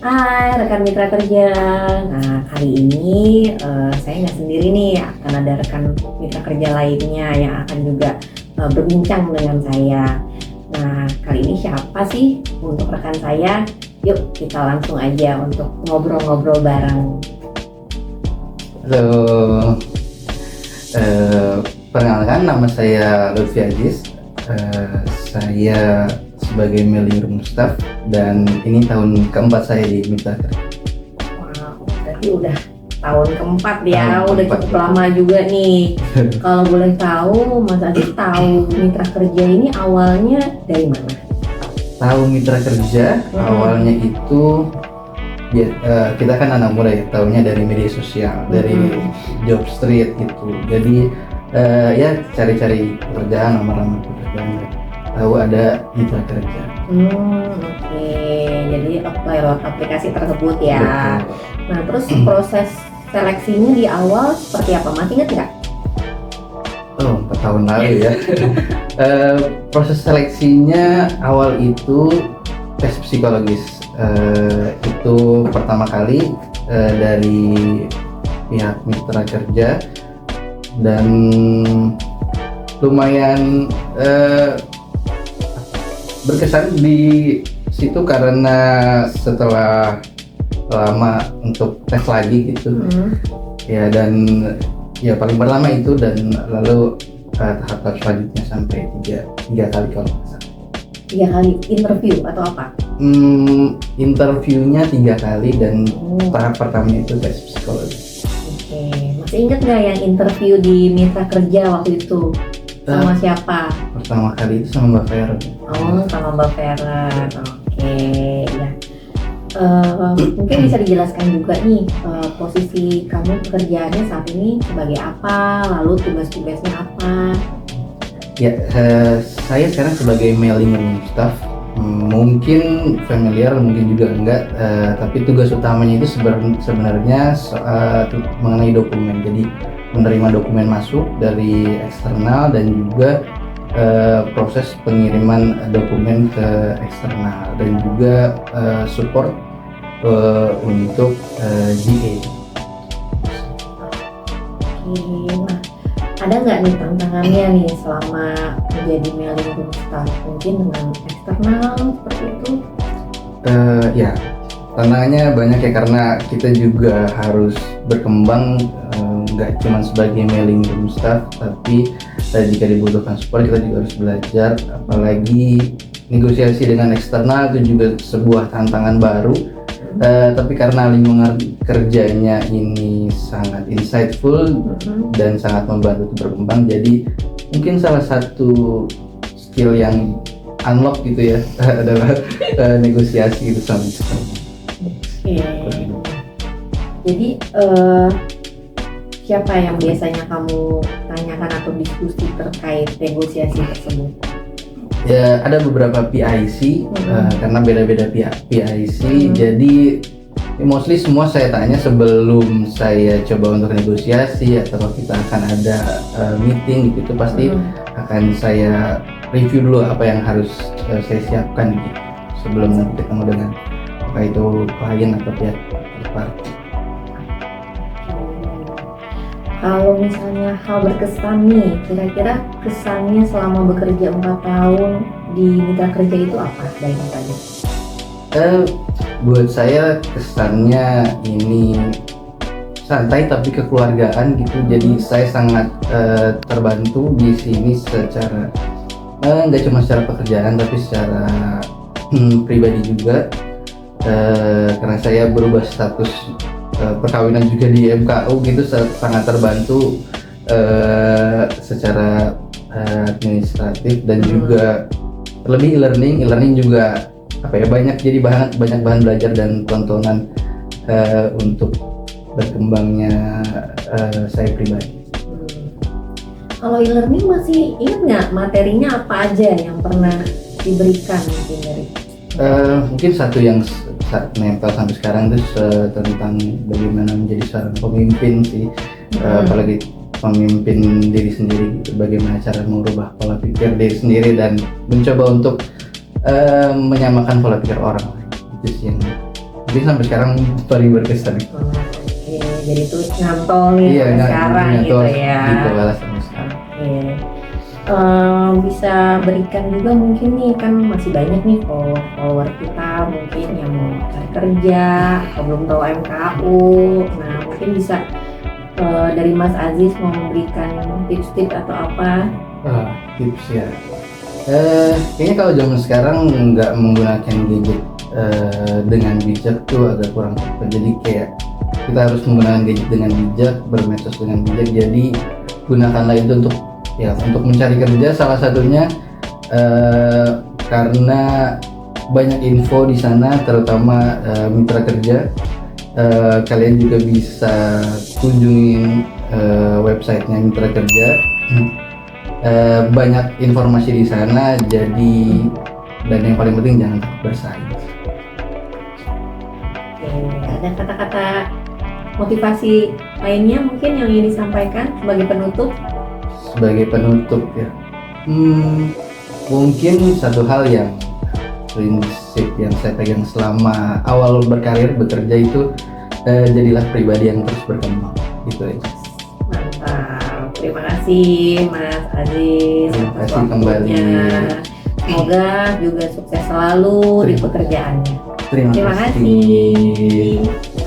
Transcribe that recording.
Hai rekan mitra kerja. Nah kali ini saya nggak sendiri nih, akan ada rekan mitra kerja lainnya yang akan juga berbincang dengan saya. Nah kali ini siapa sih untuk rekan saya? Yuk kita langsung aja untuk ngobrol-ngobrol bareng. Halo, perkenalkan nama saya Lutfi Aziz. Saya sebagai mailing room staff dan ini tahun keempat saya di Mitra Kerja. Wow, berarti udah tahun keempat ya, Tahun udah keempat. cukup lama juga nih. Kalau boleh tahu, Mas Aziz tahu mitra kerja ini awalnya dari mana? Tahu Mitra Kerja awalnya itu kita kan anak muda ya, tahunya dari media sosial, dari job street gitu. Jadi ya cari-cari pekerjaan, lamar-lamar pekerjaan. Tahu ada Mitra Kerja. Oke. Jadi apply lewat aplikasi tersebut ya. Betul. Nah, terus proses seleksinya di awal seperti apa? Masih ingat nggak? Oh, 4 tahun lalu ya. Proses seleksinya awal itu tes psikologis. Itu pertama kali dari pihak Mitra Kerja dan lumayan berkesan di situ karena setelah lama untuk tes lagi gitu ya, dan ya paling lama itu, dan lalu tahap selanjutnya sampai tiga kali kalau nggak salah. 3 kali interview atau apa? Interviewnya 3 kali dan tahap pertamanya itu tes psikologi. Oke. Masih ingat nggak yang interview di mitra kerja waktu itu? Sama siapa? Pertama kali itu sama Mbak Vera. Oh, sama Mbak Vera. Oke, ya. Mungkin bisa dijelaskan juga nih posisi kamu pekerjaannya saat ini sebagai apa, lalu tugas-tugasnya apa? Ya, saya sekarang sebagai mailing room staff. Mungkin familiar, mungkin juga enggak, tapi tugas utamanya itu sebenarnya mengenai dokumen. Jadi menerima dokumen masuk dari eksternal dan juga proses pengiriman dokumen ke eksternal, dan juga support untuk GA. Oke, nah ada nggak nih tantangannya nih selama menjadi mailing room staff, mungkin dengan eksternal seperti itu? Ya, tantangannya banyak ya, karena kita juga harus berkembang, nggak cuma sebagai mailing room staff, tapi jika dibutuhkan support kita juga harus belajar, apalagi negosiasi dengan eksternal itu juga sebuah tantangan baru. Tapi karena lingkungan kerjanya ini sangat insightful dan sangat membantu untuk berkembang, jadi mungkin salah satu skill yang unlock gitu ya adalah negosiasi itu sama eksternal. Oke. Jadi siapa yang biasanya kamu tanyakan atau diskusi terkait negosiasi tersebut? Ya, ada beberapa PIC, karena beda-beda PIC, jadi mostly semua saya tanya sebelum saya coba untuk negosiasi, atau kalau kita akan ada meeting gitu, pasti akan saya review dulu apa yang harus saya siapkan gitu, sebelum nanti ketemu dengan apakah itu klien atau pihak party. Kalau misalnya hal berkesan nih, kira-kira kesannya selama bekerja 4 tahun di mitra kerja itu apa dari tadi? Buat saya kesannya ini santai tapi kekeluargaan gitu. Jadi saya sangat terbantu di sini secara nggak cuma secara pekerjaan tapi secara pribadi juga, karena saya berubah status perkawinan juga di MKU gitu, sangat terbantu secara administratif, dan juga lebih e-learning juga apa ya, banyak bahan belajar dan tontonan untuk berkembangnya saya pribadi. Kalau e-learning masih ingat nggak materinya apa aja yang pernah diberikan mungkin dari? Mungkin satu yang nempel sampai sekarang itu tentang bagaimana menjadi seorang pemimpin sih, apalagi pemimpin diri sendiri gitu, bagaimana cara merubah pola pikir diri sendiri dan mencoba untuk menyamakan pola pikir orang. Itu sih yang Mungkin sampai sekarang paling berkesan. Oke, jadi itu nyantol nih Iya, sampai sekarang gitu ya. Gitu alasannya sekarang. Oke. Bisa berikan juga mungkin nih, kan masih banyak nih follower kita mungkin yang mau cari kerja atau belum tahu MKU. Nah mungkin bisa dari Mas Aziz mau memberikan tips-tips atau apa? Tips ya. Kayaknya kalau zaman sekarang nggak menggunakan gadget dengan bijak tuh agak kurang tepat. Jadi kayak kita harus menggunakan gadget dengan bijak, bermedsos dengan bijak. Jadi gunakanlah itu untuk mencari kerja salah satunya, karena banyak info di sana, terutama mitra kerja. Kalian juga bisa kunjungin websitenya mitra kerja. Banyak informasi di sana. Jadi, dan yang paling penting jangan takut bersaing. Oke, ada kata-kata motivasi lainnya mungkin yang ingin disampaikan sebagai penutup? Sebagai penutup ya, mungkin satu hal yang prinsip yang saya pegang selama awal berkarir bekerja itu, jadilah pribadi yang terus berkembang, gitu aja. Mantap, terima kasih Mas Aziz. Terima atas kasih waktunya. kembali. Semoga juga sukses selalu di pekerjaannya. Terima Terima kasih. kasih.